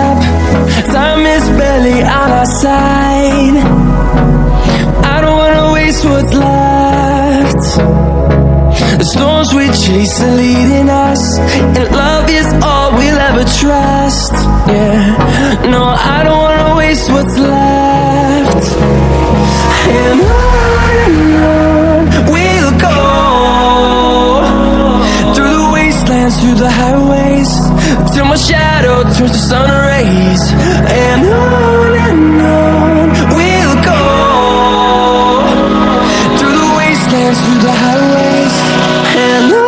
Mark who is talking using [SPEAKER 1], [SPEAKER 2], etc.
[SPEAKER 1] stop. Time is barely on our side. I don't wanna waste what's left. The storms we chase are leading us, and love is all we'll ever trust. Yeah, no, I don't wanna waste what's left. And on we'll go, through the wastelands, through the highways, till my shadow turns to sun rays. And on we'll go, through the wastelands, through the highways, and on.